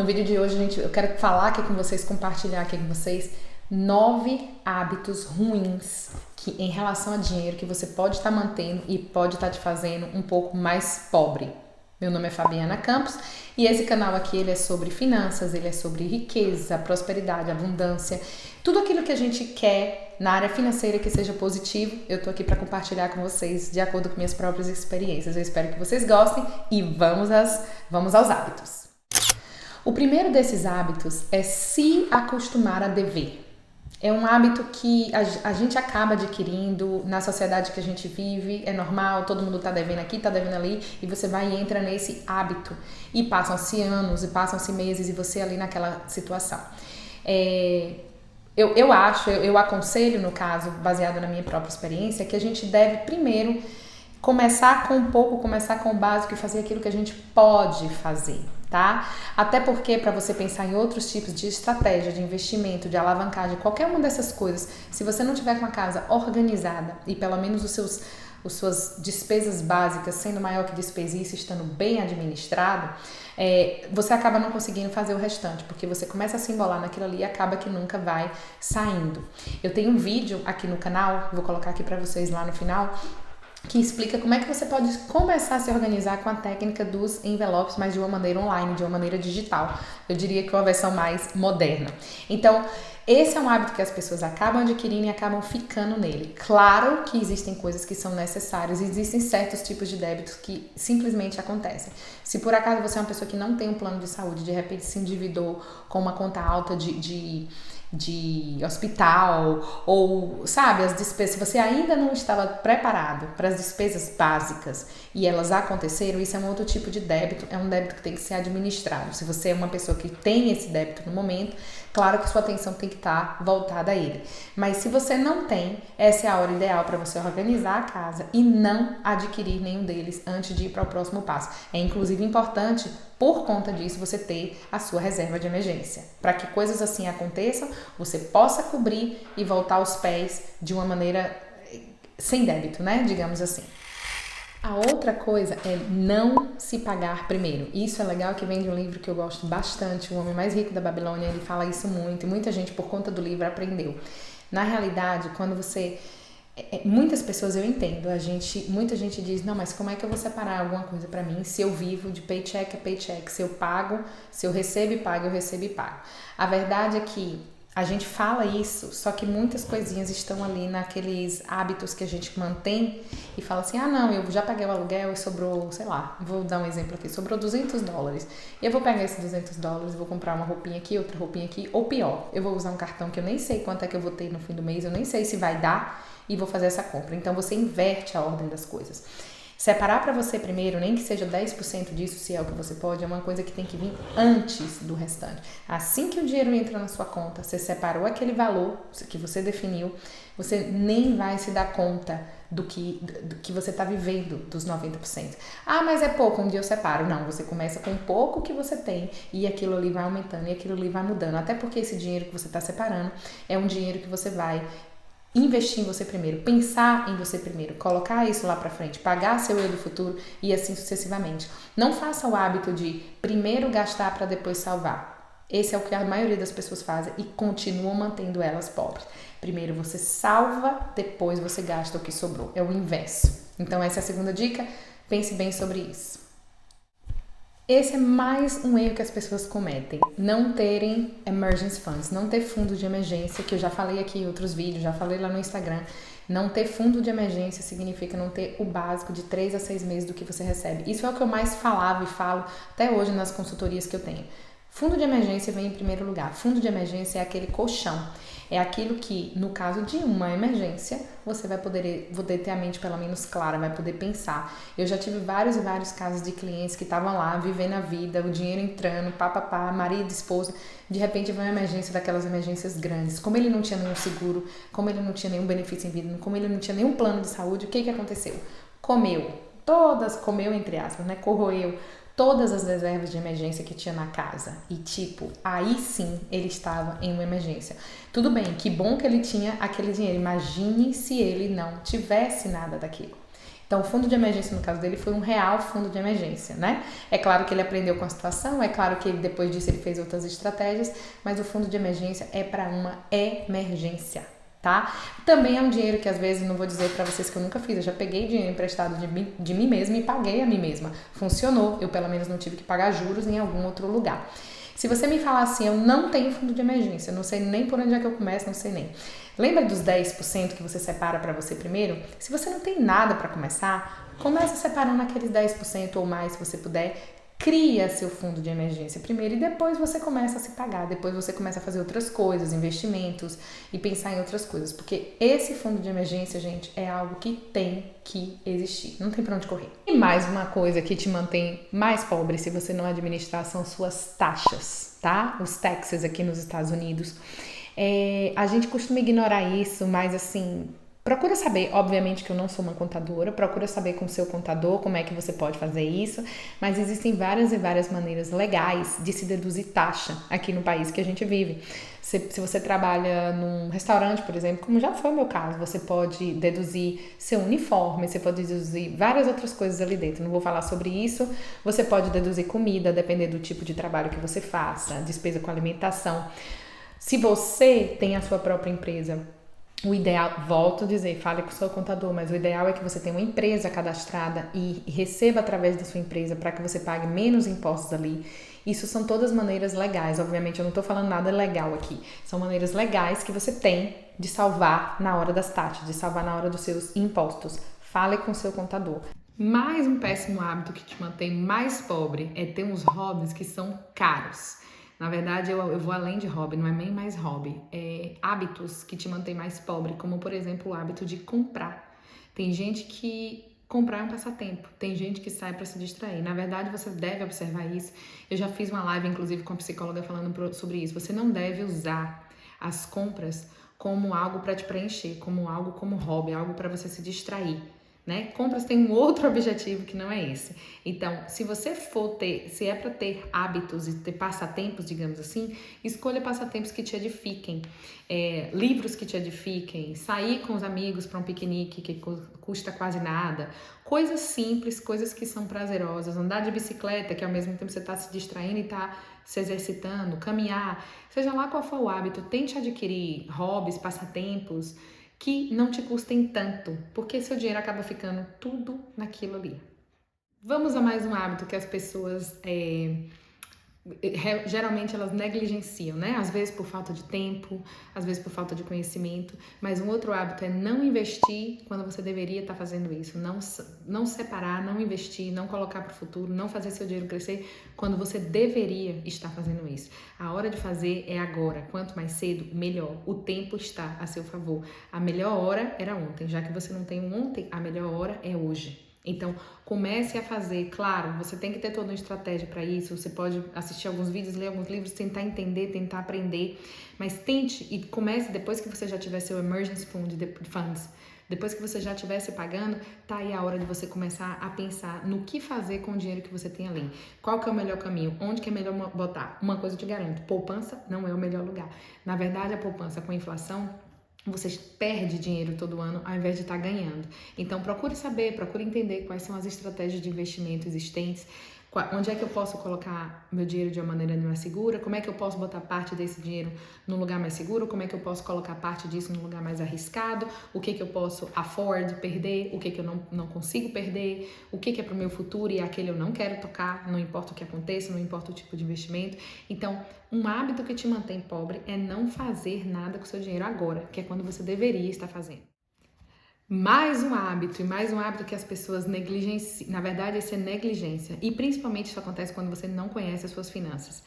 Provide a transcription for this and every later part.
No vídeo de hoje, gente, eu quero falar aqui com vocês, compartilhar aqui com vocês 9 hábitos ruins que, em relação a dinheiro, que você pode estar mantendo e pode estar te fazendo um pouco mais pobre. Meu nome é Fabiana Campos e esse canal aqui ele é sobre finanças, ele é sobre riqueza, prosperidade, abundância, tudo aquilo que a gente quer na área financeira que seja positivo. Eu tô aqui para compartilhar com vocês de acordo com minhas próprias experiências. Eu espero que vocês gostem e vamos aos hábitos. O primeiro desses hábitos é se acostumar a dever. É um hábito que a gente acaba adquirindo na sociedade que a gente vive, é normal, todo mundo tá devendo aqui, tá devendo ali, e você vai e entra nesse hábito. E passam-se anos, e passam-se meses, e você ali naquela situação. Eu aconselho, no caso, baseado na minha própria experiência, que a gente deve primeiro começar com um pouco, começar com o básico e fazer aquilo que a gente pode fazer, tá? Até porque para você pensar em outros tipos de estratégia, de investimento, de alavancagem, qualquer uma dessas coisas, se você não tiver com a casa organizada e pelo menos as suas despesas básicas sendo maior que despesa e isso estando bem administrado, você acaba não conseguindo fazer o restante, porque você começa a se embolar naquilo ali e acaba que nunca vai saindo. Eu tenho um vídeo aqui no canal, vou colocar aqui para vocês lá no final, que explica como é que você pode começar a se organizar com a técnica dos envelopes, mas de uma maneira online, de uma maneira digital. Eu diria que uma versão mais moderna. Então, esse é um hábito que as pessoas acabam adquirindo e acabam ficando nele. Claro que existem coisas que são necessárias, existem certos tipos de débitos que simplesmente acontecem. Se por acaso você é uma pessoa que não tem um plano de saúde, de repente se endividou com uma conta alta de hospital, ou sabe, as despesas, se você ainda não estava preparado para as despesas básicas e elas aconteceram, isso é um outro tipo de débito, é um débito que tem que ser administrado. Se você é uma pessoa que tem esse débito no momento, claro que sua atenção tem que estar voltada a ele. Mas se você não tem, essa é a hora ideal para você organizar a casa e não adquirir nenhum deles antes de ir para o próximo passo. É inclusive importante, por conta disso, você ter a sua reserva de emergência. Para que coisas assim aconteçam, você possa cobrir e voltar aos pés de uma maneira sem débito, né? Digamos assim. A outra coisa é não se pagar primeiro. Isso é legal, que vem de um livro que eu gosto bastante, O Homem Mais Rico da Babilônia. Ele fala isso muito e muita gente, por conta do livro, aprendeu. Na realidade, quando você... muitas pessoas, eu entendo, muita gente diz, não, mas como é que eu vou separar alguma coisa pra mim se eu vivo de paycheck a paycheck, se eu pago, se eu recebo e pago, eu recebo e pago. A verdade é que a gente fala isso, só que muitas coisinhas estão ali naqueles hábitos que a gente mantém e fala assim, ah não, eu já paguei o aluguel e sobrou, sei lá, vou dar um exemplo aqui, sobrou $200. Eu vou pegar esses $200 e vou comprar uma roupinha aqui, outra roupinha aqui, ou pior, eu vou usar um cartão que eu nem sei quanto é que eu vou ter no fim do mês, eu nem sei se vai dar, e vou fazer essa compra. Então você inverte a ordem das coisas. Separar para você primeiro, nem que seja 10% disso, se é o que você pode, é uma coisa que tem que vir antes do restante. Assim que o dinheiro entra na sua conta, você separou aquele valor que você definiu, você nem vai se dar conta do que você está vivendo dos 90%. Ah, mas é pouco, um dia eu separo. Não, você começa com pouco que você tem e aquilo ali vai aumentando e aquilo ali vai mudando. Até porque esse dinheiro que você está separando é um dinheiro que você vai investir em você primeiro, pensar em você primeiro, colocar isso lá pra frente, pagar seu eu do futuro e assim sucessivamente. Não faça o hábito de primeiro gastar para depois salvar. Esse é o que a maioria das pessoas fazem e continuam mantendo elas pobres. Primeiro você salva, depois você gasta o que sobrou. É o inverso. Então essa é a segunda dica. Pense bem sobre isso. Esse é mais um erro que as pessoas cometem, não terem emergency funds, não ter fundo de emergência, que eu já falei aqui em outros vídeos, já falei lá no Instagram. Não ter fundo de emergência significa não ter o básico de 3 a 6 meses do que você recebe. Isso é o que eu mais falava e falo até hoje nas consultorias que eu tenho. Fundo de emergência vem em primeiro lugar. Fundo de emergência é aquele colchão. É aquilo que, no caso de uma emergência, você vai poder ter a mente pelo menos clara, vai poder pensar. Eu já tive vários e vários casos de clientes que estavam lá, vivendo a vida, o dinheiro entrando, papapá, marido, esposa. De repente vem uma emergência, daquelas emergências grandes. Como ele não tinha nenhum seguro, como ele não tinha nenhum benefício em vida, como ele não tinha nenhum plano de saúde, o que aconteceu? Comeu entre aspas, né? Corroeu todas as reservas de emergência que tinha na casa. E aí sim ele estava em uma emergência. Tudo bem, que bom que ele tinha aquele dinheiro. Imagine se ele não tivesse nada daquilo. Então, o fundo de emergência, no caso dele, foi um real fundo de emergência, né? É claro que ele aprendeu com a situação, é claro que depois disso ele fez outras estratégias, mas o fundo de emergência é para uma emergência, tá? Também é um dinheiro que às vezes, não vou dizer para vocês que eu nunca fiz, eu já peguei dinheiro emprestado de mim mesma e paguei a mim mesma. Funcionou, eu pelo menos não tive que pagar juros em algum outro lugar. Se você me falar assim, eu não tenho fundo de emergência, eu não sei nem por onde é que eu começo, não sei nem. Lembra dos 10% que você separa para você primeiro? Se você não tem nada para começar, comece separando aqueles 10% ou mais, se você puder. Cria seu fundo de emergência primeiro e depois você começa a se pagar, depois você começa a fazer outras coisas, investimentos e pensar em outras coisas, porque esse fundo de emergência, gente, é algo que tem que existir, não tem pra onde correr. E mais uma coisa que te mantém mais pobre se você não administrar são suas taxas, tá? Os taxes aqui nos Estados Unidos. A gente costuma ignorar isso, mas assim, procura saber, obviamente que eu não sou uma contadora, procura saber com o seu contador como é que você pode fazer isso, mas existem várias e várias maneiras legais de se deduzir taxa aqui no país que a gente vive. Se você trabalha num restaurante, por exemplo, como já foi o meu caso, você pode deduzir seu uniforme, você pode deduzir várias outras coisas ali dentro. Não vou falar sobre isso. Você pode deduzir comida, dependendo do tipo de trabalho que você faça, despesa com alimentação. Se você tem a sua própria empresa, o ideal, volto a dizer, fale com o seu contador, mas o ideal é que você tenha uma empresa cadastrada e receba através da sua empresa para que você pague menos impostos ali. Isso são todas maneiras legais, obviamente eu não estou falando nada legal aqui, são maneiras legais que você tem de salvar na hora das taxas, de salvar na hora dos seus impostos. Fale com o seu contador. Mais um péssimo hábito que te mantém mais pobre é ter uns hobbies que são caros. Na verdade, eu vou além de hobby, não é nem mais hobby. É hábitos que te mantêm mais pobre, como, por exemplo, o hábito de comprar. Tem gente que comprar é um passatempo, tem gente que sai para se distrair. Na verdade, você deve observar isso. Eu já fiz uma live, inclusive, com a psicóloga falando sobre isso. Você não deve usar as compras como algo para te preencher, como algo como hobby, algo para você se distrair. Né? Compras têm um outro objetivo que não é esse. Então, se você for ter, se é para ter hábitos e ter passatempos, digamos assim, escolha passatempos que te edifiquem, livros que te edifiquem, sair com os amigos para um piquenique que custa quase nada, coisas simples, coisas que são prazerosas, andar de bicicleta, que ao mesmo tempo você está se distraindo e está se exercitando, caminhar, seja lá qual for o hábito, tente adquirir hobbies, passatempos, que não te custem tanto, porque seu dinheiro acaba ficando tudo naquilo ali. Vamos a mais um hábito que as pessoas geralmente elas negligenciam, né? Às vezes por falta de tempo, às vezes por falta de conhecimento, mas um outro hábito é não investir quando você deveria estar fazendo isso, não separar, não investir, não colocar para o futuro, não fazer seu dinheiro crescer quando você deveria estar fazendo isso. A hora de fazer é agora, quanto mais cedo, melhor. O tempo está a seu favor. A melhor hora era ontem, já que você não tem um ontem, a melhor hora é hoje. Então, comece a fazer, claro, você tem que ter toda uma estratégia para isso, você pode assistir alguns vídeos, ler alguns livros, tentar entender, tentar aprender, mas tente e comece depois que você já tiver seu emergency funds, depois que você já estiver se pagando, tá aí a hora de você começar a pensar no que fazer com o dinheiro que você tem ali. Qual que é o melhor caminho? Onde que é melhor botar? Uma coisa eu te garanto, poupança não é o melhor lugar. Na verdade, a poupança com a inflação, você perde dinheiro todo ano ao invés de estar ganhando. Então, procure saber, procure entender quais são as estratégias de investimento existentes, onde é que eu posso colocar meu dinheiro de uma maneira mais segura, como é que eu posso botar parte desse dinheiro num lugar mais seguro, como é que eu posso colocar parte disso num lugar mais arriscado, o que que eu posso afford perder, o que que eu não consigo perder, o que que é para o meu futuro e aquele eu não quero tocar, não importa o que aconteça, não importa o tipo de investimento. Então, um hábito que te mantém pobre é não fazer nada com o seu dinheiro agora, que é quando você deveria estar fazendo. Mais um hábito que as pessoas negligenciam. Na verdade, isso é negligência. E principalmente isso acontece quando você não conhece as suas finanças.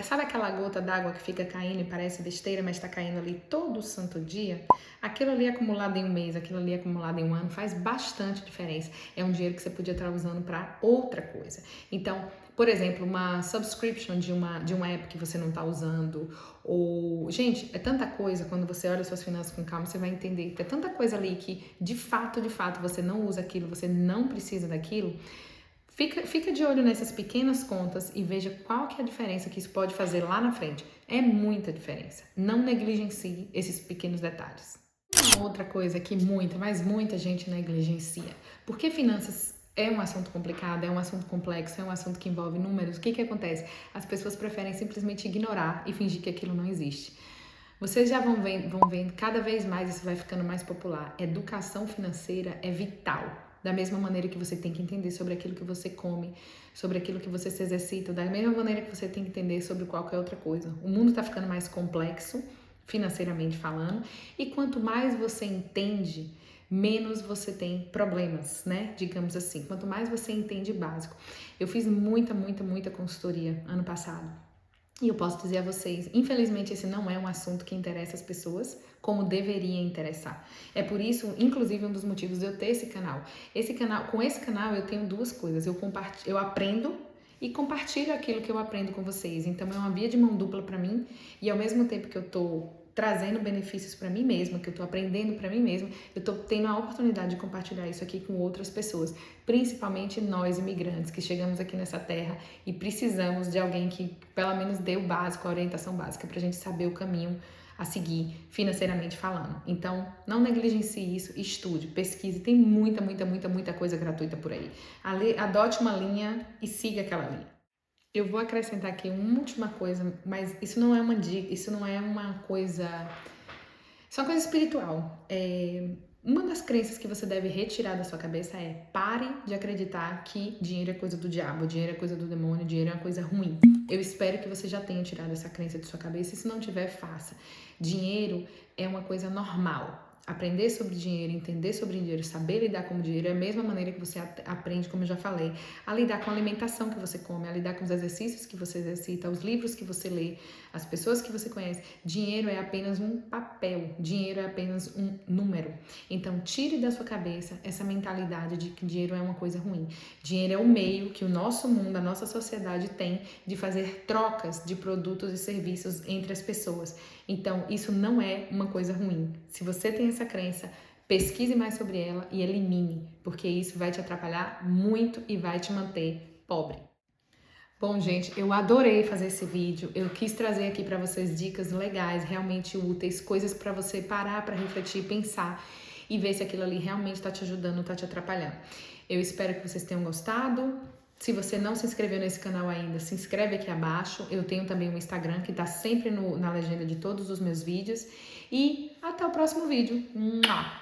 Sabe aquela gota d'água que fica caindo e parece besteira, mas está caindo ali todo santo dia? Aquilo ali acumulado em um mês, aquilo ali acumulado em um ano faz bastante diferença. É um dinheiro que você podia estar usando para outra coisa. Então, por exemplo, uma subscription de uma app que você não está usando, ou... Gente, é tanta coisa, quando você olha suas finanças com calma, você vai entender que é tanta coisa ali que, de fato, você não usa aquilo, você não precisa daquilo. Fica de olho nessas pequenas contas e veja qual que é a diferença que isso pode fazer lá na frente. É muita diferença. Não negligencie esses pequenos detalhes. Uma outra coisa que muita, mas muita gente negligencia. Porque finanças é um assunto complicado, é um assunto complexo, é um assunto que envolve números. O que que acontece? As pessoas preferem simplesmente ignorar e fingir que aquilo não existe. Vocês já vão vendo cada vez mais, isso vai ficando mais popular. Educação financeira é vital. Da mesma maneira que você tem que entender sobre aquilo que você come, sobre aquilo que você se exercita, da mesma maneira que você tem que entender sobre qualquer outra coisa. O mundo está ficando mais complexo, financeiramente falando, e quanto mais você entende, menos você tem problemas, né? Digamos assim. Quanto mais você entende básico. Eu fiz muita consultoria ano passado. E eu posso dizer a vocês, infelizmente esse não é um assunto que interessa as pessoas como deveria interessar. É por isso, inclusive, um dos motivos de eu ter esse canal. Com esse canal eu tenho duas coisas. Eu aprendo e compartilho aquilo que eu aprendo com vocês. Então é uma via de mão dupla para mim e ao mesmo tempo que eu tô trazendo benefícios para mim mesma, que eu tô aprendendo para mim mesma, eu tô tendo a oportunidade de compartilhar isso aqui com outras pessoas, principalmente nós imigrantes que chegamos aqui nessa terra e precisamos de alguém que pelo menos dê o básico, a orientação básica pra gente saber o caminho a seguir financeiramente falando. Então, não negligencie isso, estude, pesquise, tem muita coisa gratuita por aí. Adote uma linha e siga aquela linha. Eu vou acrescentar aqui uma última coisa, mas isso não é uma dica, isso não é uma coisa. Isso é uma coisa espiritual. Uma das crenças que você deve retirar da sua cabeça é: pare de acreditar que dinheiro é coisa do diabo, dinheiro é coisa do demônio, dinheiro é uma coisa ruim. Eu espero que você já tenha tirado essa crença de sua cabeça, e se não tiver, faça. Dinheiro é uma coisa normal. Aprender sobre dinheiro, entender sobre dinheiro, saber lidar com o dinheiro é a mesma maneira que você aprende, como eu já falei, a lidar com a alimentação que você come, a lidar com os exercícios que você exercita, os livros que você lê, as pessoas que você conhece. Dinheiro é apenas um papel, dinheiro é apenas um número. Então, tire da sua cabeça essa mentalidade de que dinheiro é uma coisa ruim. Dinheiro é o meio que o nosso mundo, a nossa sociedade tem de fazer trocas de produtos e serviços entre as pessoas. Então, isso não é uma coisa ruim. Se você tem essa crença, pesquise mais sobre ela e elimine, porque isso vai te atrapalhar muito e vai te manter pobre. Bom, gente, eu adorei fazer esse vídeo. Eu quis trazer aqui para vocês dicas legais, realmente úteis, coisas para você parar para refletir, pensar e ver se aquilo ali realmente está te ajudando, está te atrapalhando. Eu espero que vocês tenham gostado. Se você não se inscreveu nesse canal ainda, se inscreve aqui abaixo. Eu tenho também um Instagram que está sempre na legenda de todos os meus vídeos. E até o próximo vídeo. Mua!